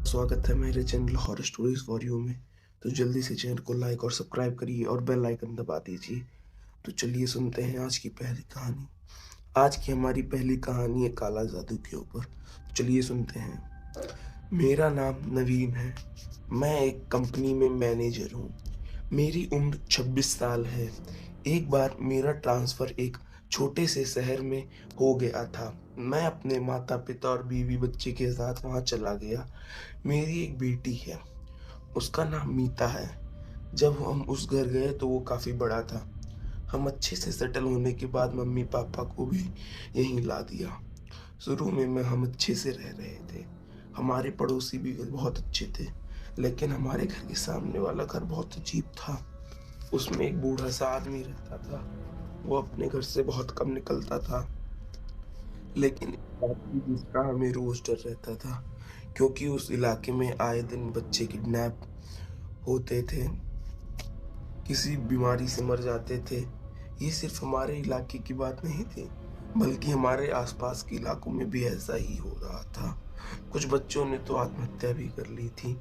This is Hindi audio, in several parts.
स्वागत है मेरे channel horror stories for you में। तो जल्दी से चैनल को लाइक और सब्सक्राइब करिए और बेल आइकन दबा दीजिए। तो चलिए सुनते हैं आज की पहली कहानी। आज की हमारी पहली कहानी है काला जादू के ऊपर। तो चलिए सुनते हैं। मेरा नाम नवीन है। मैं एक कंपनी में मैनेजर हूँ। मेरी उम्र 26 साल है। एक बार मेरा ट्रांसफ़र एक छोटे से शहर में हो गया था। मैं अपने माता-पिता और बीवी-बच्चे के साथ वहाँ चला गया। मेरी एक बेटी है, उसका नाम मीता है। जब हम उस घर गए तो वो काफ़ी बड़ा था। हम अच्छे से सेटल होने के बाद मम्मी-पापा को भी यहीं ला दिया। शुरू में हम अच्छे से रह रहे थे। हमारे पड़ोसी भी बहुत अच्छे थे, लेकिन हमारे घर के सामने वाला घर बहुत अजीब था। उसमें एक बूढ़ा-सा आदमी रहता था। वो अपने घर से बहुत कम निकलता था, लेकिन एक बात थी जिसका हमें रोज़ डर रहता था, क्योंकि उस इलाके में आए दिन बच्चे किडनैप होते थे, किसी बीमारी से मर जाते थे। ये सिर्फ़ हमारे इलाके की बात नहीं थी, बल्कि हमारे आस-पास के इलाकों में भी ऐसा ही हो रहा था। कुछ बच्चों ने तो आत्महत्या भी कर ली थी।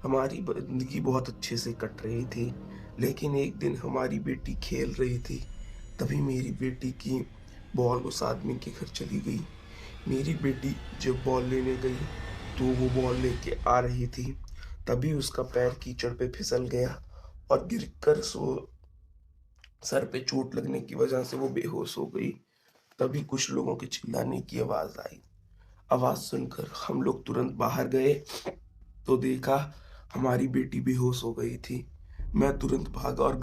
हमारी ज़िंदगी बहुत अच्छे से कट रही थी, लेकिन एक दिन हमारी बेटी खेल रही थी, तभी मेरी बेटी की बॉल उस आदमी के घर चली गई। मेरी बेटी जब बॉल लेने गई, तो वो बॉल लेके आ रही थी, तभी उसका पैर कीचड़ पे फिसल गया और गिरकर सर पे चोट लगने की वजह से वो बेहोश हो गई। तभी कुछ लोगों के चिल्लाने की आवाज़ आई। आवाज़ सुनकर हम लोग तुरंत बाहर गए, तो देखा हमारी बेटी बेहोश हो गई थी। मैं तुरंत भागा और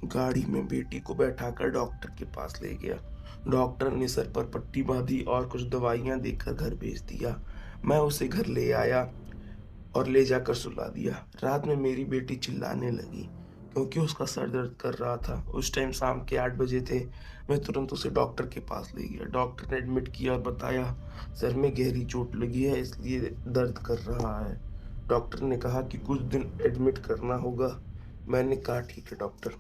गाड़ी में बेटी को बैठाकर डॉक्टर के पास ले गया। डॉक्टर ने सर पर पट्टी बाँधी और कुछ दवाइयाँ देकर घर भेज दिया। मैं उसे घर ले आया और ले जाकर सुला दिया। रात में मेरी बेटी चिल्लाने लगी, क्योंकि उसका सर दर्द कर रहा था। उस टाइम शाम के 8 बजे थे। मैं तुरंत उसे डॉक्टर के पास ले गया। डॉक्टर ने एडमिट किया और बताया, सर में गहरी चोट लगी है, इसलिए दर्द कर रहा है। डॉक्टर ने कहा कि कुछ दिन एडमिट करना होगा। मैंने कहा ठीक है डॉक्टर।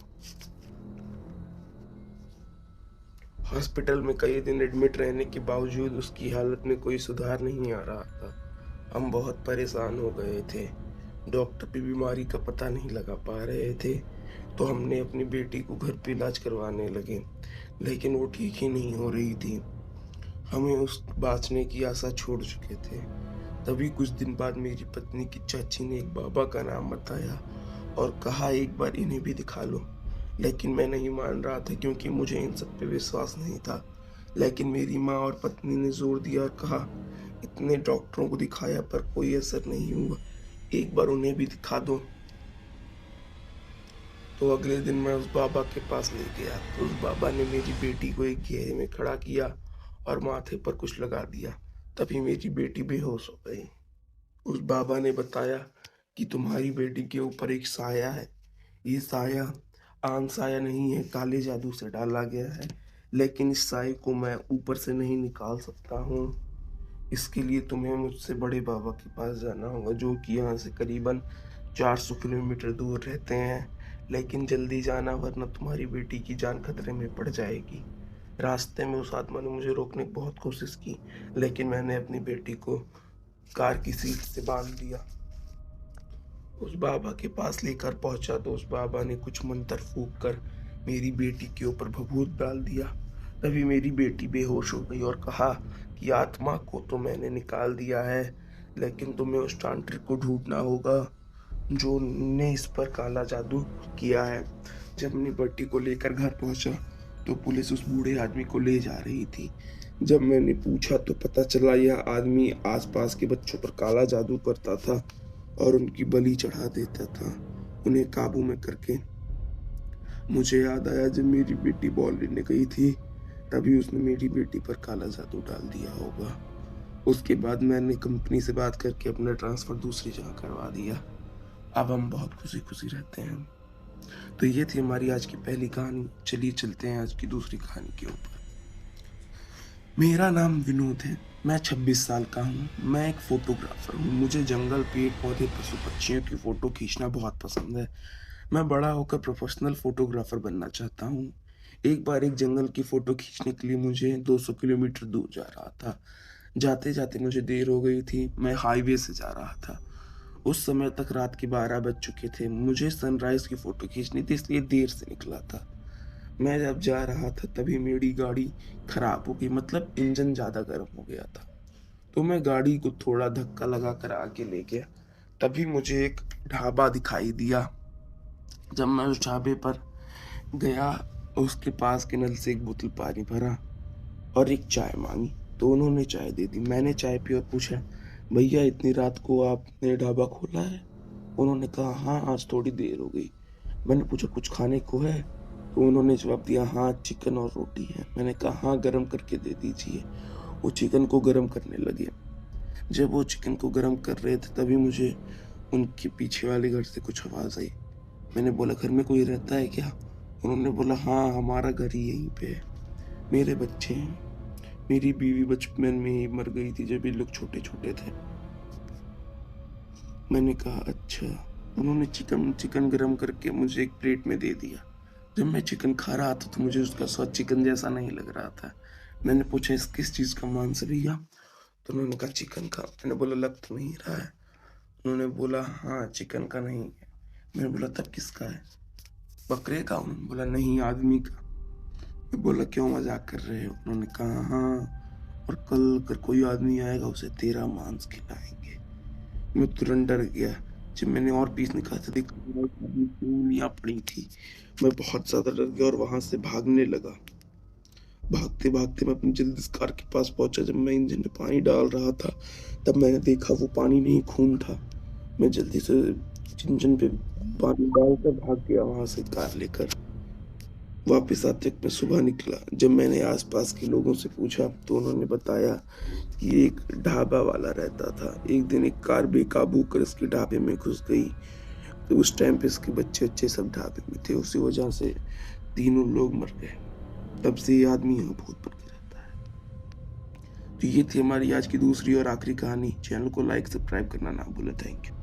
हॉस्पिटल में कई दिन एडमिट रहने के बावजूद उसकी हालत में कोई सुधार नहीं आ रहा था। हम बहुत परेशान हो गए थे। डॉक्टर भी बीमारी का पता नहीं लगा पा रहे थे, तो हमने अपनी बेटी को घर पे इलाज करवाने लगे, लेकिन वो ठीक ही नहीं हो रही थी। हमें उस बाँचने की आशा छोड़ चुके थे। तभी कुछ दिन बाद मेरी पत्नी की चाची ने एक बाबा का नाम बताया और कहा एक बार इन्हें भी दिखा लो। लेकिन मैं नहीं मान रहा था, क्योंकि मुझे इन सब पे विश्वास नहीं था। लेकिन मेरी माँ और पत्नी ने ज़ोर दिया और कहा, इतने डॉक्टरों को दिखाया पर कोई असर नहीं हुआ, एक बार उन्हें भी दिखा दो। तो अगले दिन मैं उस बाबा के पास ले गया, तो उस बाबा ने मेरी बेटी को एक घेरे में खड़ा किया और माथे पर कुछ लगा दिया। तभी मेरी बेटी बेहोश हो गई। उस बाबा ने बताया कि तुम्हारी बेटी के ऊपर एक साया है। ये साया आम साया नहीं है, काले जादू से डाला गया है। लेकिन इस साये को मैं ऊपर से नहीं निकाल सकता हूँ। इसके लिए तुम्हें मुझसे बड़े बाबा के पास जाना होगा, जो कि यहाँ से करीबन 400 किलोमीटर दूर रहते हैं। लेकिन जल्दी जाना, वरना तुम्हारी बेटी की जान खतरे में पड़ जाएगी। रास्ते में उस आत्मा ने मुझे रोकने की बहुत कोशिश की, लेकिन मैंने अपनी बेटी को कार की सीट से बांध दिया। उस बाबा के पास लेकर पहुंचा तो उस बाबा ने कुछ मंत्र फूंक कर मेरी बेटी के ऊपर भभूत डाल दिया। तभी मेरी बेटी बेहोश हो गई और कहा कि आत्मा को तो मैंने निकाल दिया है, लेकिन तुम्हें उस तांत्रिक को ढूंढना होगा जो ने इस पर काला जादू किया है। जब अपनी बेटी को लेकर घर पहुंचा, तो पुलिस उस बूढ़े आदमी को ले जा रही थी। जब मैंने पूछा तो पता चला यह आदमी आसपास के बच्चों पर काला जादू करता था और उनकी बलि चढ़ा देता था, उन्हें काबू में करके। मुझे याद आया, जब मेरी बेटी बॉल लेने गई थी, तभी उसने मेरी बेटी पर काला जादू डाल दिया होगा। उसके बाद मैंने कंपनी से बात करके अपना ट्रांसफ़र दूसरी जगह करवा दिया। अब हम बहुत खुशी-खुशी रहते हैं। तो ये थी हमारी आज की पहली कहानी। चलिए चलते हैं आज की दूसरी कहानी के ऊपर। मेरा नाम विनोद है। मैं 26 साल का हूँ। मैं एक फ़ोटोग्राफ़र हूँ। मुझे जंगल, पेड़-पौधे, पशु-पक्षियों की फ़ोटो खींचना बहुत पसंद है। मैं बड़ा होकर प्रोफ़ेशनल फ़ोटोग्राफ़र बनना चाहता हूँ। एक बार एक जंगल की फ़ोटो खींचने के लिए मुझे 200 किलोमीटर दूर जा रहा था। जाते-जाते मुझे देर हो गई थी, मैं हाईवे से जा रहा था। उस समय तक रात के 12 बज चुके थे। मुझे सनराइज़ की फ़ोटो खींचनी थी इसलिए देर से निकला था। मैं जब जा रहा था तभी मेरी गाड़ी खराब हो गई, मतलब इंजन ज़्यादा गर्म हो गया था। तो मैं गाड़ी को थोड़ा धक्का लगाकर आगे ले गया। तभी मुझे एक ढाबा दिखाई दिया। जब मैं उस ढाबे पर गया, उसके पास के नल से एक बोतल पानी भरा और एक चाय माँगी, तो उन्होंने चाय दे दी। मैंने चाय पी और पूछा, "भैया इतनी रात को आपने ढाबा खोला है?" उन्होंने कहा, "हाँ, आज थोड़ी देर हो गई।" मैंने पूछा, "कुछ खाने को है?" तो उन्होंने जवाब दिया, "हाँ, चिकन और रोटी है।" मैंने कहा, "हाँ, गरम करके दे दीजिए।" वो चिकन को गरम करने लगे। जब वो चिकन को गरम कर रहे थे तभी मुझे उनके पीछे वाले घर से कुछ आवाज़ आई। मैंने बोला, "घर में कोई रहता है क्या?" उन्होंने बोला, "हाँ, हमारा घर ही यहीं पे है। मेरे बच्चे हैं। मेरी बीवी बचपन में ही मर गई थी जब ये लोग छोटे-छोटे थे।" मैंने कहा, "अच्छा।" उन्होंने चिकन गरम करके मुझे एक प्लेट में दे दिया। जब मैं चिकन खा रहा था तो मुझे उसका स्वाद चिकन जैसा नहीं लग रहा था। मैंने पूछा, "इस किस चीज़ का मांस है भैया?" तो उन्होंने कहा, "चिकन का।" मैंने बोला, "लग तो नहीं रहा है।" उन्होंने बोला, "हाँ, चिकन का नहीं है।" मैंने बोला, "तब किसका है?" "बकरे का।" उन्होंने बोला, "नहीं, आदमी का।" मैं बोला, "क्यों मज़ाक कर रहे हो?" उन्होंने कहा, "हाँ, और कल अगर कोई आदमी आएगा उसे तेरा मांस खिलाएँगे।" मैं तुरंत डर गया। जब मैंने और पीस निकाला तो देखा उंगलियाँ पड़ी थी। मैं बहुत ज़्यादा डर गया और वहाँ से भागने लगा। भागते-भागते मैं अपनी जल्दी से कार के पास पहुँचा। जब मैं इंजन में पानी डाल रहा था, तब मैंने देखा वो पानी नहीं खून था। मैं जल्दी से इंजन पे पानी डालकर भाग गया वहाँ से कार लेकर। वापस आते वक़्त मैं सुबह निकला। जब मैंने आस-पास के लोगों से पूछा तो उन्होंने बताया कि एक ढाबा वाला रहता था। एक दिन एक कार बेकाबू होकर इसके ढाबे में घुस गई। तो उस टाइम पे इसके बच्चे-वच्चे सब ढाबे में थे। उसी वजह से तीनों लोग मर गए। तब से ये आदमी यहाँ भूत बन के रहता है। तो ये थी हमारी आज की दूसरी और आखिरी कहानी। चैनल को लाइक, सब्सक्राइब करना ना भूलें। Thank you.